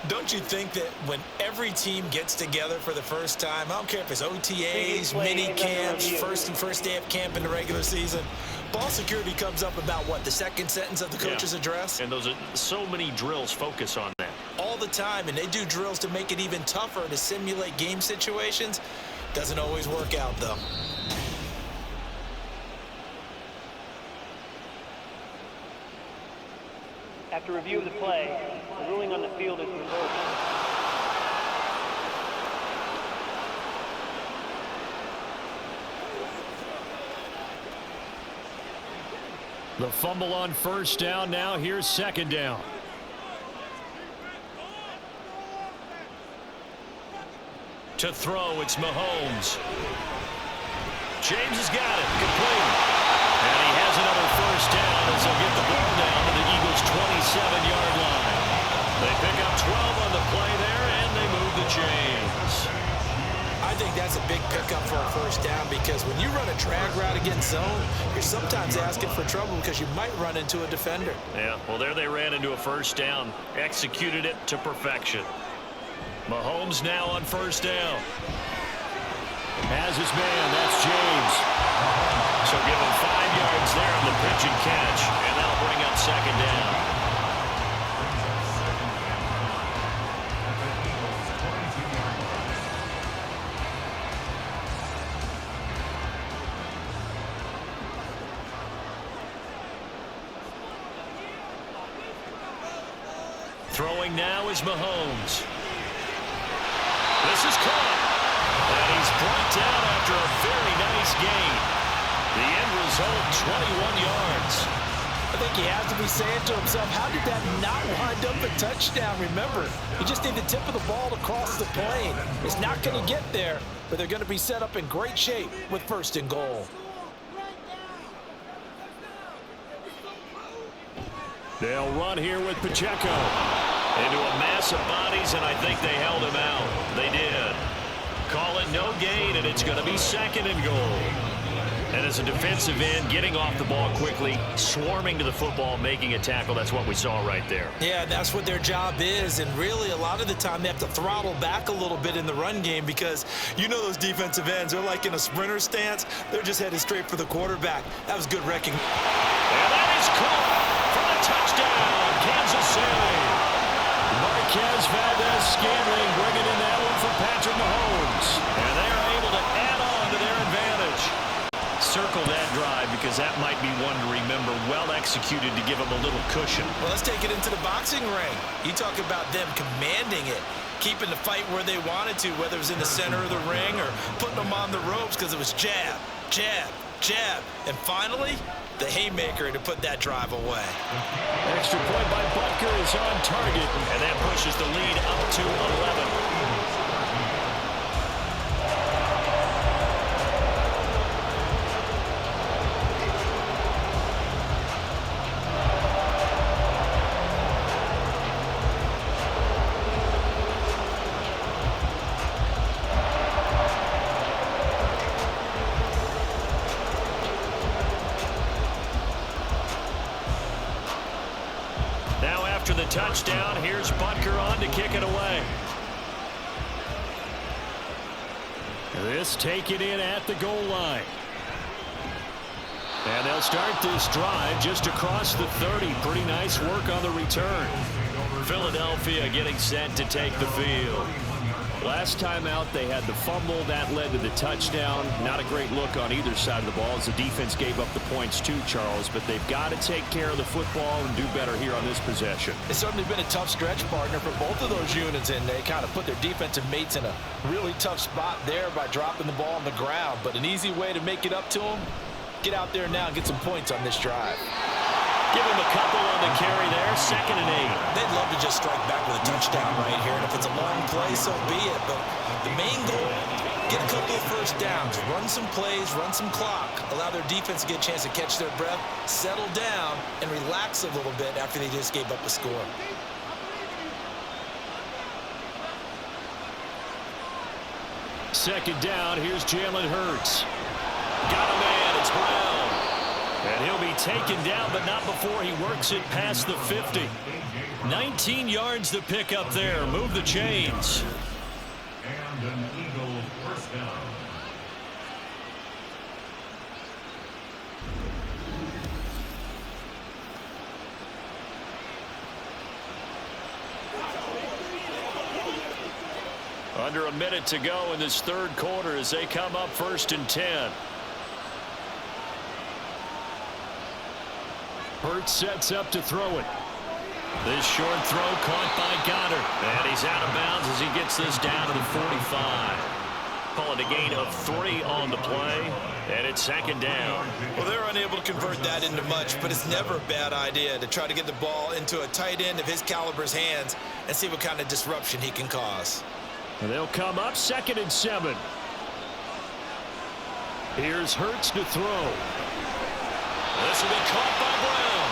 Don't you think that when every team gets together for the first time, I don't care if it's OTAs, mini camps, first day of camp in the regular season, ball security comes up about what, the second sentence of the coach's address?
And those are so many drills focus on that.
All the time, and they do drills to make it even tougher to simulate game situations. Doesn't always work out, though.
After review of the play, the ruling on the field is reversed.
The fumble on first down. Now here's second down. To throw, it's Mahomes. James has got it. Complete. And he has another first down as they'll get the ball down to the Eagles' 27-yard line. They pick up 12 on the play there, and they move the chains.
I think that's a big pickup for a first down because when you run a drag route against zone, you're sometimes asking for trouble because you might run into a defender.
Yeah, well, there they ran into a first down. Executed it to perfection. Mahomes now on first down. Has his man, that's James. So give him 5 yards there on the pitch and catch, and that'll bring up second down. Throwing now is Mahomes. This is caught. And he's brought down after a very nice gain. The end result, 21 yards.
I think he has to be saying to himself, how did that not wind up a touchdown? Remember, you just need the tip of the ball to cross the plane. It's not going to get there, but they're going to be set up in great shape with first and goal.
They'll run here with Pacheco. Into a mass of bodies, and I think they held him out. They did. Call it no gain, and it's going to be second and goal. And as a defensive end, getting off the ball quickly, swarming to the football, making a tackle, that's what we saw right there.
Yeah, that's what their job is, and really a lot of the time they have to throttle back a little bit in the run game because you know those defensive ends, they're like in a sprinter stance. They're just headed straight for the quarterback. That was good wrecking.
And that is caught for the touchdown, Kansas City. Marquez Valdez-Scantling bringing in that one for Patrick Mahomes. And they are able to add on to their advantage. Circle that drive because that might be one to remember. Well executed to give them a little cushion.
Well, let's take it into the boxing ring. You talk about them commanding it, keeping the fight where they wanted to, whether it was in the center of the ring or putting them on the ropes because it was jab, jab, jab. And finally, the haymaker to put that drive away.
Extra point by Butker is on target, and that pushes the lead up to 11. After the touchdown, here's Butker on to kick it away. This taken in at the goal line. And they'll start this drive just across the 30. Pretty nice work on the return. Philadelphia getting set to take the field. Last time out, they had the fumble. That led to the touchdown. Not a great look on either side of the ball as the defense gave up the points too, Charles. But they've got to take care of the football and do better here on this possession.
It's certainly been a tough stretch, partner, for both of those units, and they kind of put their defensive mates in a really tough spot there by dropping the ball on the ground. But an easy way to make it up to them, get out there now and get some points on this drive.
Give him a couple on the carry there, 2nd and 8.
They'd love to just strike back with a touchdown right here, and if it's a long play, so be it. But the main goal, get a couple of first downs, run some plays, run some clock, allow their defense to get a chance to catch their breath, settle down, and relax a little bit after they just gave up a score.
Second down, here's Jalen Hurts. Got a man, it's Brown. And he'll be taken down, but not before he works it past the 50. 19 yards to pick up there. Move the chains.
And an Eagle first down.
Under a minute to go in this third quarter as they come up 1st and 10. Hurts sets up to throw it. This short throw caught by Goddard. And he's out of bounds as he gets this down to the 45. Call it a gain of 3 on the play. And it's 2nd down.
Well, they're unable to convert that into much, but it's never a bad idea to try to get the ball into a tight end of his caliber's hands and see what kind of disruption he can cause.
And they'll come up 2nd and 7. Here's Hurts to throw. This will be caught by Brown.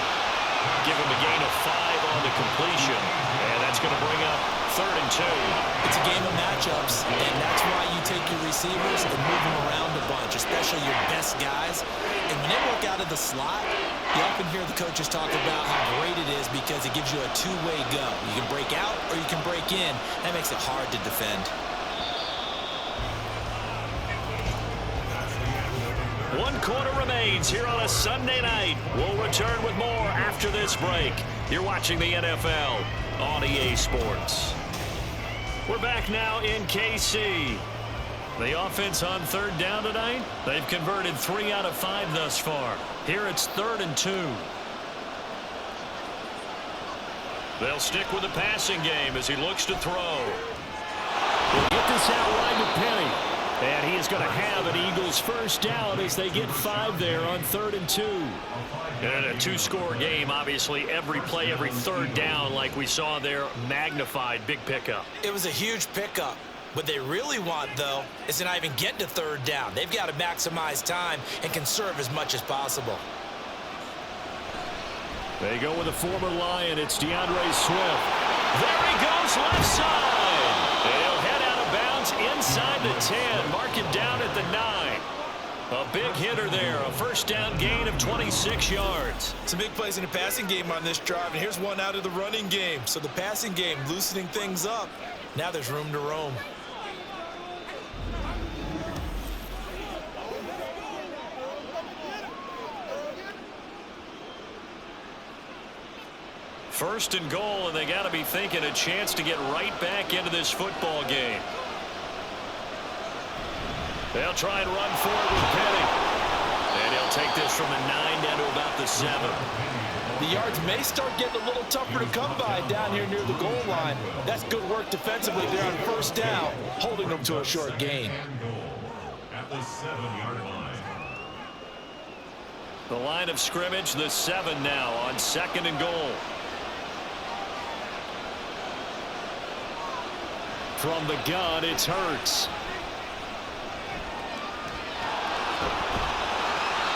Give him a gain of 5 on the completion. And that's going to bring up 3rd and 2.
It's a game of matchups, and that's why you take your receivers and move them around a bunch, especially your best guys. And when they work out of the slot, you often hear the coaches talk about how great it is because it gives you a two-way go. You can break out or you can break in. That makes it hard to defend.
1 quarter remains here on a Sunday night. We'll return with more after this break. You're watching the NFL on EA Sports. We're back now in KC. The offense on 3rd down tonight, they've converted 3 out of 5 thus far. Here it's 3rd and 2. They'll stick with the passing game as he looks to throw. We'll get this out wide to Penny. And he is going to have an Eagles first down as they get 5 there on 3rd and 2. And a 2-score game, obviously, every play, every 3rd down, like we saw there, magnified, big pickup.
It was a huge pickup. What they really want, though, is to not even get to 3rd down. They've got to maximize time and conserve as much as possible.
They go with a former Lion. It's DeAndre Swift. There he goes, left side. They'll head out of bounds inside the 10. Mark it down at the 9. A big hitter there. A first down gain of 26 yards.
Some big plays in the passing game on this drive, and here's one out of the running game. So the passing game loosening things up. Now there's room to roam.
First and goal, and they got to be thinking a chance to get right back into this football game. They'll try and run forward with Penny. And he'll take this from the 9 down to about the 7.
The yards may start getting a little tougher to come by down here near the goal line. That's good work defensively there on 1st down, holding them to a short gain.
At the 7-yard line.
The line of scrimmage, the 7 now on 2nd and goal. From the gun, it's Hurts.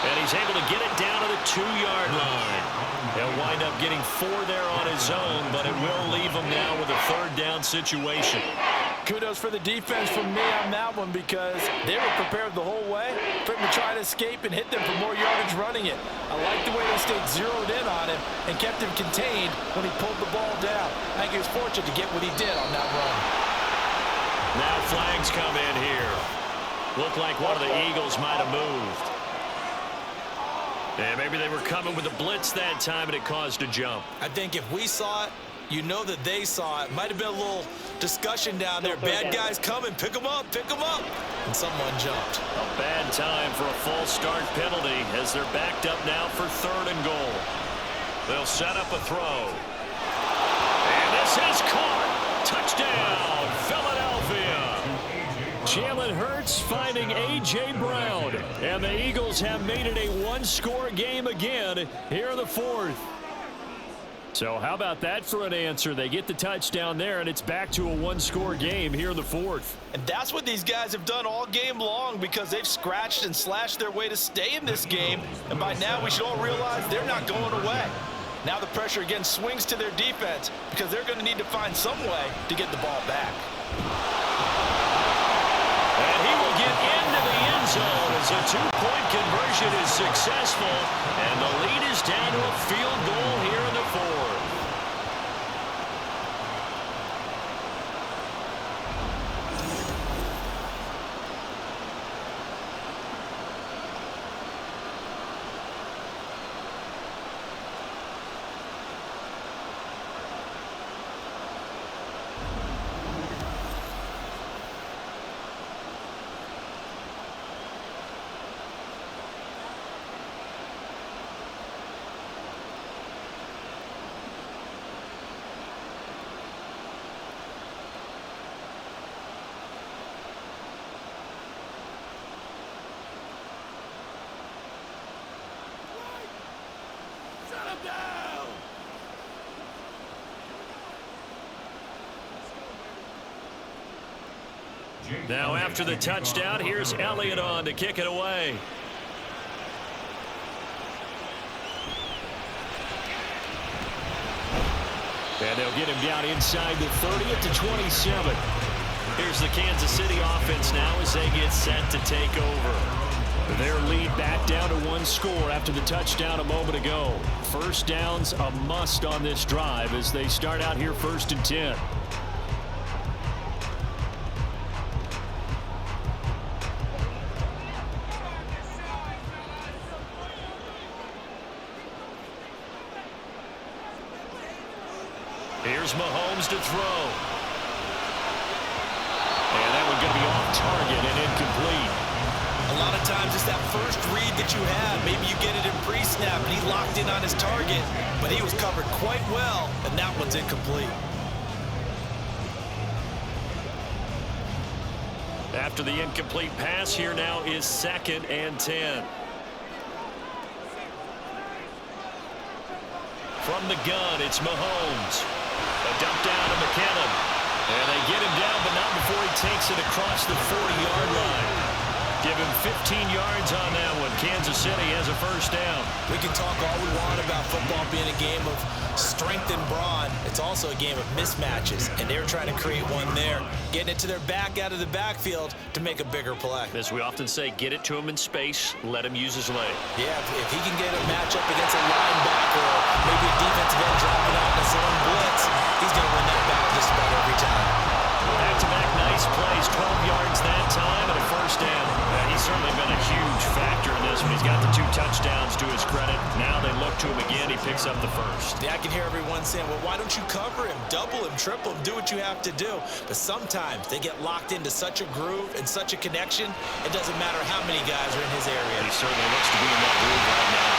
And he's able to get it down to the 2-yard line. He'll wind up getting 4 there on his own, but it will leave him now with a 3rd down situation.
Kudos for the defense from me on that one because they were prepared the whole way for him to try to escape and hit them for more yardage running it. I like the way they stayed zeroed in on him and kept him contained when he pulled the ball down. I think he was fortunate to get what he did on that run.
Now flags come in here. Looked like one of the Eagles might have moved. And maybe they were coming with a blitz that time and it caused a jump.
I think if we saw it, you know that they saw it. Might have been a little discussion down there. Bad guys coming. Pick them up. Pick them up. And someone jumped.
A bad time for a false start penalty as they're backed up now for 3rd and goal. They'll set up a throw. And this is caught. Touchdown, Philadelphia. Jalen Hurts finding A.J. Brown. And the Eagles have made it a 1-score game again here in the 4th. So how about that for an answer? They get the touchdown there, and it's back to a 1-score game here in the 4th.
And that's what these guys have done all game long because they've scratched and slashed their way to stay in this game. And by now we should all realize they're not going away. Now the pressure again swings to their defense because they're going to need to find some way to get the ball back.
And he will get into the end zone as a two-point conversion is successful, and the lead is down to a field goal here in the fourth. Now after the touchdown, here's Elliott on to kick it away. And they'll get him down inside the 30 at the 27. Here's the Kansas City offense now as they get set to take over. Their lead back down to one score after the touchdown a moment ago. First down's a must on this drive as they start out here 1st and 10. Here's Mahomes to throw. And that one going to be off target and incomplete.
A lot of times it's that first read that you have. Maybe you get it in pre-snap and he locked in on his target, but he was covered quite well, and that one's incomplete.
After the incomplete pass, here now is 2nd and 10. From the gun, it's Mahomes. A dump down to McKinnon. And they get him down, but not before he takes it across the 40-yard line. Give him 15 yards on that one. Kansas City has a first down.
We can talk all we want about football being a game of strength and brawn. It's also a game of mismatches, and they're trying to create one there, getting it to their back out of the backfield to make a bigger play.
As we often say, get it to him in space, let him use his leg.
Yeah, if he can get a matchup against a linebacker or maybe a defensive end dropping out in a zone blitz, he's going to win that battle just about every time.
Back-to-back nice plays, 12 yards that time and a first down. He's certainly been a huge factor in this one. He's got the 2 touchdowns to his credit. Now they look to him again. He picks up the first.
Yeah, I can hear everyone saying, well, why don't you cover him, double him, triple him, do what you have to do. But sometimes they get locked into such a groove and such a connection, it doesn't matter how many guys are in his area.
He certainly looks to be in that groove right now.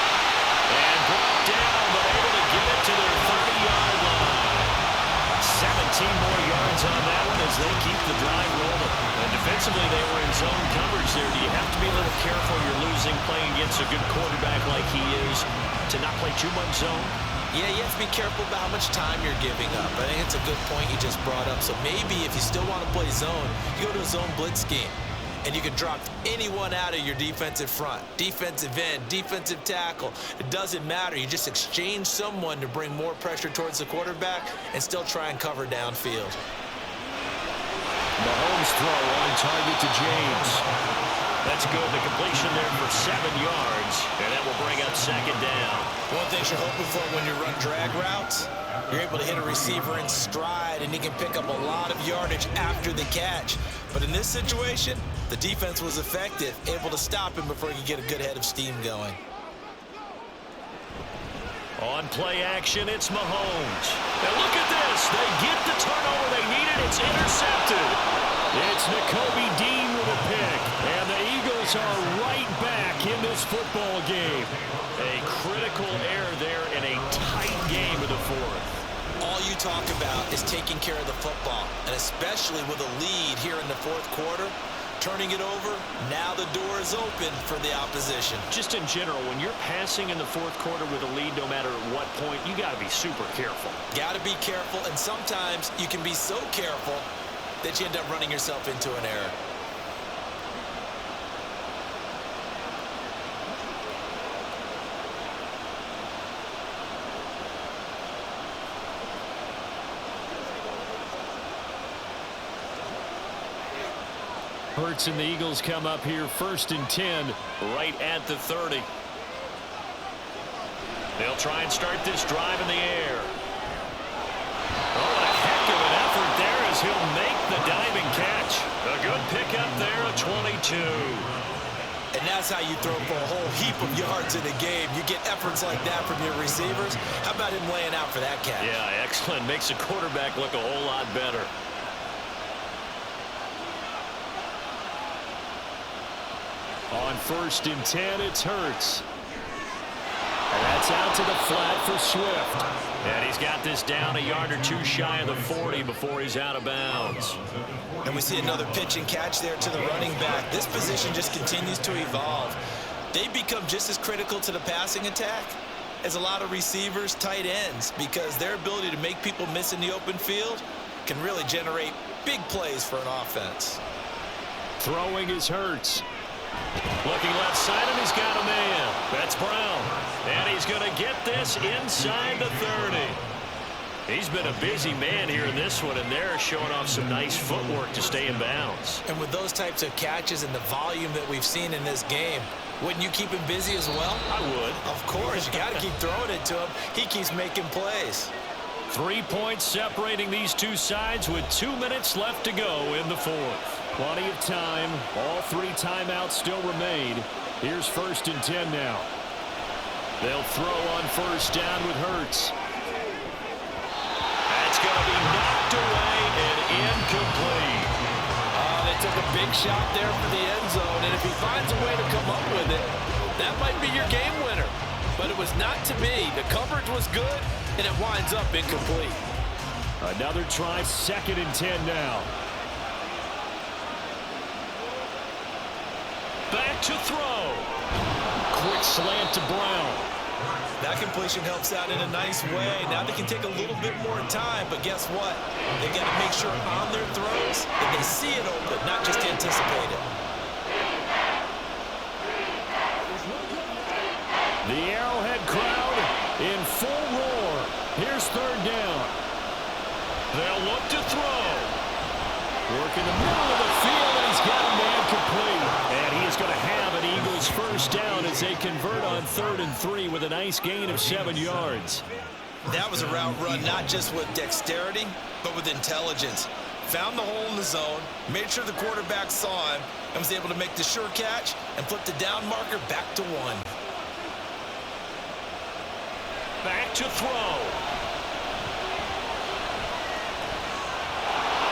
And brought down, but able to get it to their 30-yard line. 17 more yards on that one as they keep the drive rolling. And defensively, they were in zone coverage there. Do you have to be a little careful? You're losing, playing against a good quarterback like he is, to not play too much zone?
Yeah, you have to be careful about how much time you're giving up. I think it's a good point you just brought up. So maybe if you still want to play zone, you go to a zone blitz scheme. And you can drop anyone out of your defensive front, defensive end, defensive tackle. It doesn't matter. You just exchange someone to bring more pressure towards the quarterback and still try and cover downfield.
Mahomes throw on target to James. That's good. The completion there for 7 yards, and that will bring up 2nd down.
One thing you're hoping for when you run drag routes, you're able to hit a receiver in stride, and he can pick up a lot of yardage after the catch. But in this situation, the defense was effective, able to stop him before he could get a good head of steam going.
On play action, it's Mahomes. And look at this. They get the turnover they needed. It's intercepted. It's Nakobe Dean with a pick. And the Eagles are right back in this football game. A critical error there in a tight game of the fourth.
All you talk about is taking care of the football, and especially with a lead here in the fourth quarter, turning it over, now the door is open for the opposition.
Just in general, when you're passing in the fourth quarter with a lead, no matter at what point, you got to be super careful.
Got to be careful, and sometimes you can be so careful that you end up running yourself into an error.
Hurts and the Eagles come up here 1st and 10 right at the 30. They'll try and start this drive in the air. Oh, what a heck of an effort there as he'll make the diving catch. A good pickup there, a 22.
And that's how you throw for a whole heap of yards in a game. You get efforts like that from your receivers. How about him laying out for that catch?
Yeah, excellent. Makes the quarterback look a whole lot better. On 1st and 10, it's Hurts. And that's out to the flat for Swift. And he's got this down a yard or two shy of the 40 before he's out of bounds.
And we see another pitch and catch there to the running back. This position just continues to evolve. They become just as critical to the passing attack as a lot of receivers, tight ends, because their ability to make people miss in the open field can really generate big plays for an offense.
Throwing is Hurts. Looking left side, and he's got a man. That's Brown. And he's going to get this inside the 30. He's been a busy man here in this one, and they're showing off some nice footwork to stay in bounds.
And with those types of catches and the volume that we've seen in this game, wouldn't you keep him busy as well?
I would.
Of course. You got to keep throwing it to him. He keeps making plays.
3 points separating these two sides with 2 minutes left to go in the 4th. Plenty of time. All 3 timeouts still remain. Here's 1st and 10 now. They'll throw on 1st down with Hurts. That's going to be knocked away and incomplete.
They took a big shot there for the end zone, and if he finds a way to come up with it, that might be your game winner. But it was not to be. The coverage was good, and it winds up incomplete.
Another try, 2nd and 10 now. Back to throw. Quick slant to Brown.
That completion helps out in a nice way. Now they can take a little bit more time, but guess what? They got to make sure on their throws that they see it open, not just anticipate it.
The Arrowhead crowd in full roar. Here's 3rd down. They'll look to throw. Work in the middle of the field, and he's got a man complete. And he is going to have an Eagles 1st down as they convert on 3rd and 3 with a nice gain of 7 yards.
That was a route run not just with dexterity, but with intelligence. Found the hole in the zone, made sure the quarterback saw him, and was able to make the sure catch and flip the down marker back to 1.
Back to throw.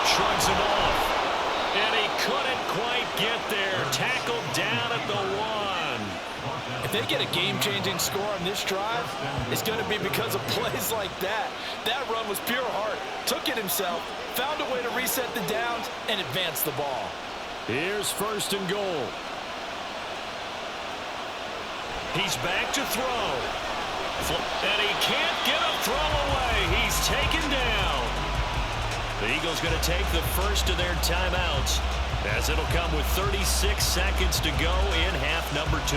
Shrugs him off. And he couldn't quite get there. Tackled down at the 1.
If they get a game-changing score on this drive, it's going to be because of plays like that. That run was pure heart. Took it himself, found a way to reset the downs, and advance the ball.
Here's 1st and goal. He's back to throw. And he can't get a throw away. He's taken down. The Eagles going to take the first of their timeouts as it'll come with 36 seconds to go in half number 2.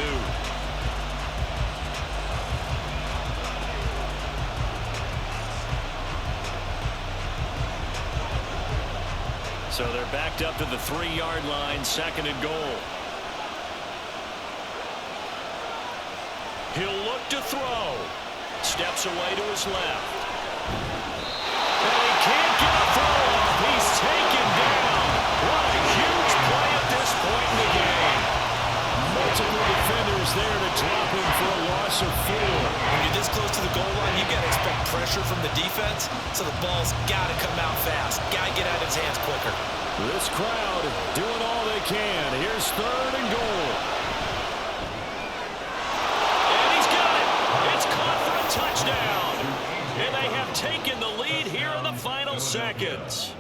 So they're backed up to the 3-yard line, 2nd and goal. He'll look to throw. Steps away to his left. And he can't get a throw off. He's taken down. What a huge play at this point in the game. Multiple defenders there to drop him for a loss of 4.
When you're this close to the goal line, you got to expect pressure from the defense, so the ball's got to come out fast. Got to get out of his hands quicker.
This crowd doing all they can. Here's 3rd and goal. And he's got it. It's caught for a touchdown. And they have taken the lead here in the final seconds.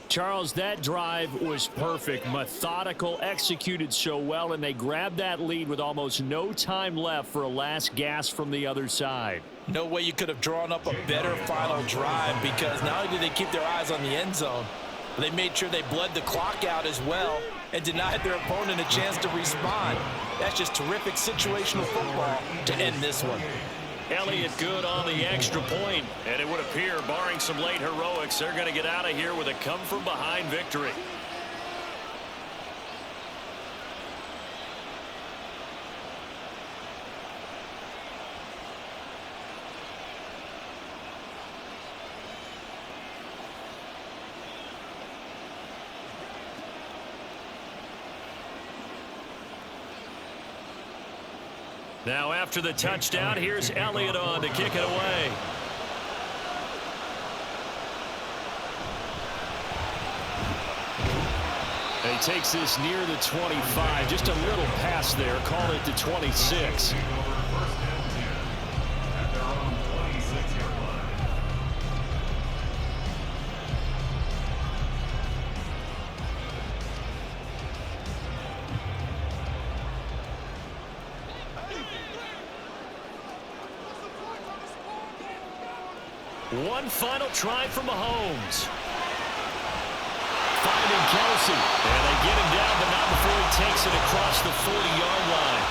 Charles, that drive was perfect, methodical, executed so well, and they grabbed that lead with almost no time left for a last gasp from the other side.
No way you could have drawn up a better final drive, because not only did they keep their eyes on the end zone, They made sure they bled the clock out as well and denied their opponent a chance to respond. That's just terrific situational football to end this one.
Elliott good on the extra point, and it would appear, barring some late heroics, they're going to get out of here with a come-from-behind victory. Now after the touchdown, here's Elliott on to kick it away. And he takes this near the 25. Just a little pass there. Call it to 26. One final try for Mahomes. Finding Kelsey. And they get him down, but not before he takes it across the 40-yard line.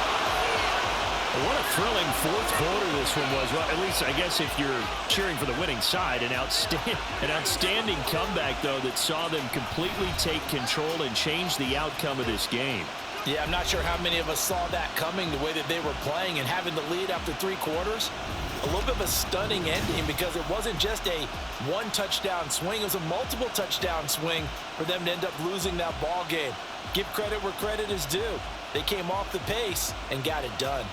What a thrilling fourth quarter this one was. Well, at least, I guess, if you're cheering for the winning side, an outstanding comeback, though, that saw them completely take control and change the outcome of this game.
Yeah, I'm not sure how many of us saw that coming, the way that they were playing and having the lead after 3 quarters. A little bit of a stunning ending because it wasn't just a one-touchdown swing. It was a multiple touchdown swing for them to end up losing that ball game. Give credit where credit is due. They came off the pace and got it done.